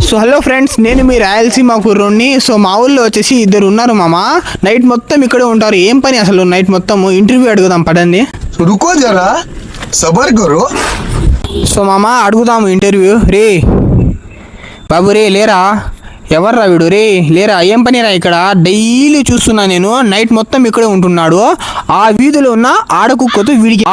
So hello friends, నేను మీ Rayalaseema కుర్రోడ్ని. So మా ఊళ్ళో వచ్చేసి ఇద్దరు ఉన్నారు మామ. నైట్ మొత్తం ఇక్కడే ఉంటారు. ఏం పని అసలు నైట్ మొత్తం? ఇంటర్వ్యూ అడుగుదాం పడండి. रुको जरा सबर करो. సో మామ అడుగుదాము ఇంటర్వ్యూ. రే బాబు రే లేరా, ఎవర్రా వీడు? రే లేరా, ఏం పని రా ఇక్కడ? డైలీ చూస్తున్నా నేను, నైట్ మొత్తం ఇక్కడే ఉంటున్నాడు. ఆ వీధిలో ఉన్న ఆడకుక్కతో వీడికి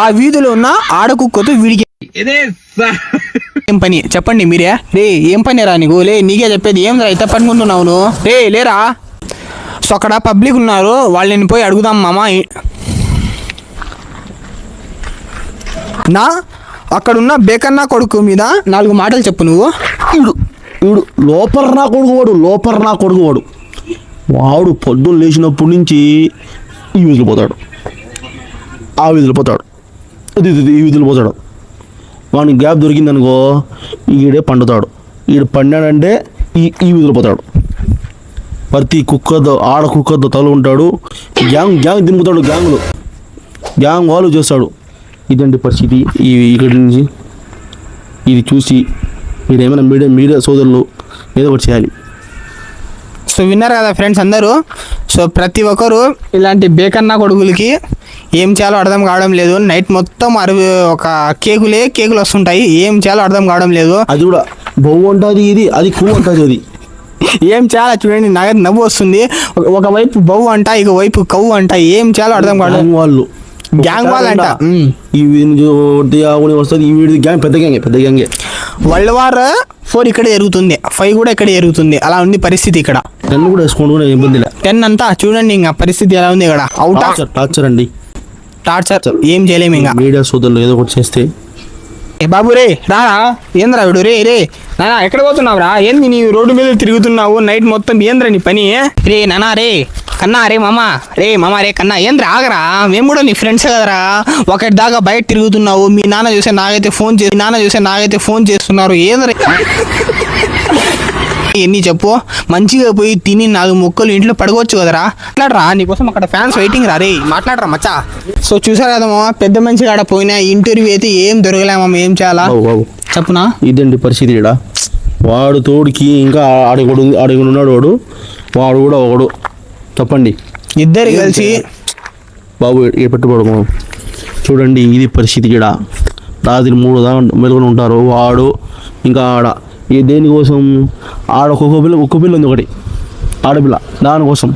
ఏం పని చెప్పండి మీరే. రే ఏం పని రా నీకు? లే నీకే చెప్పేది. ఏం రా ఇంత పనుకుంటున్నావు నువ్వు? రే లేరా. సో అక్కడ పబ్లిక్ ఉన్నారు, వాళ్ళని పోయి అడుగుదాం మామ. నా అక్కడున్న బేకన్నా కొడుకు మీద 4 మాటలు చెప్పు నువ్వు. వీడు లోపల నా కొడుకు వాడు పొద్దున్న లేచినప్పటి నుంచి ఈ వీధిలో పోతాడు, ఆ వీధిలో పోతాడు, ఈ వీధిలో పోతాడు. వాడికి గ్యాప్ దొరికిందనుకో ఈడే పండుతాడు. ఈడు పండాడంటే ఈ వీధిలో పోతాడు. ప్రతి ఆడ కుక్కతో తల ఉంటాడు. గ్యాంగ్ దింపుతాడు. గ్యాంగ్ వాళ్ళు చేస్తాడు. ఇదండి పరిస్థితి ఇక్కడి నుంచి. ఇది చూసి మీరు ఏమైనా మీడియా సోదరులు ఏదో ఒకటి చేయాలి. సో విన్నారు కదా ఫ్రెండ్స్ అందరూ. సో ప్రతి ఒక్కరు ఇలాంటి బేకన్నా కొడుకులకి ఏం చేయాలో అర్థం కావడం లేదు. నైట్ మొత్తం ఒక కేకులు వస్తుంటాయి, ఏం చేయాలో అర్థం కావడం లేదు. అది కూడా బొవ్వు ఉంటుంది, అది పువ్వు ఉంటుంది. అది ఏం చేయాలో చూడండి, నాకు నవ్వు వస్తుంది. ఒకవైపు బొవ్వు అంట, ఇక వైపు కవ్వు అంట, ఏం చేయాలో అర్థం కావడం. వాళ్ళు గ్యాంగ్ వాళ్ళంట. వస్తుంది ఈ వీడి గ్యాంగ్ పెద్ద గ్యాంగే. వరల్డ్ వార్ 4 ఇక్కడ జరుగుతుంది, 5 కూడా ఇక్కడ జరుగుతుంది. అలా ఉంది పరిస్థితి ఇక్కడ. 10 కూడా వేసుకోండి, ఇబ్బంది లేదు. 10 అంతా చూడండి ఇంకా పరిస్థితి ఎలా ఉంది ఇక్కడ. టార్చర్ అండి, టార్చర్. ఏం చేయలేము ఇంకా. మీడియా సోదరులు ఏదో ఒకటి చేస్తే. ఏ బాబు రే రారా, ఏంద్రా వీడు? రే నానా ఎక్కడ పోతున్నావు రా? ఏంది నీ రోడ్డు మీద తిరుగుతున్నావు నైట్ మొత్తం? ఏంద్రా నీ పని? రే నానా రే కన్నా, రే మామ రే కన్నా, ఏంద్రా ఆగరా? మేము కూడా నీ ఫ్రెండ్స్ కదరా. ఒకటి దాకా బయట తిరుగుతున్నావు. మీ నాన్న చూసే నాకైతే ఫోన్ చేస్తున్నారు. ఏంద్రా ఎన్ని చెప్పు? మంచిగా పోయి తిని 4 ముక్కలు ఇంట్లో పడుకోవచ్చు కదరా. మాట్లాడరా, నీకోసం అక్కడ ఫ్యాన్స్ వెయిటింగ్ రా. రే మాట్లాడరా మచ్చా. సో చూసారు కదమ్మా, పెద్ద మనిషి కాడ పోయినా ఇంటర్వ్యూ అయితే ఏం దొరకలేమమ్మా. ఏం చేయాలా చెప్పునా? ఇదండి పరిస్థితి ఇక్కడ. వాడు తోడికి ఇంకా ఆడుకున్నాడు వాడు కూడా ఒకడు. చెప్పండి, ఇద్దరు కలిసి బాబు ఏ పెట్టుబడము. చూడండి ఇది పరిస్థితి ఇక్కడ. రాత్రి 3 దాకా మెలుగుని ఉంటారు. వాడు ఇంకా దేనికోసం ఒక్క పిల్ల ఉంది, ఒకటి ఆడపిల్ల, దానికోసం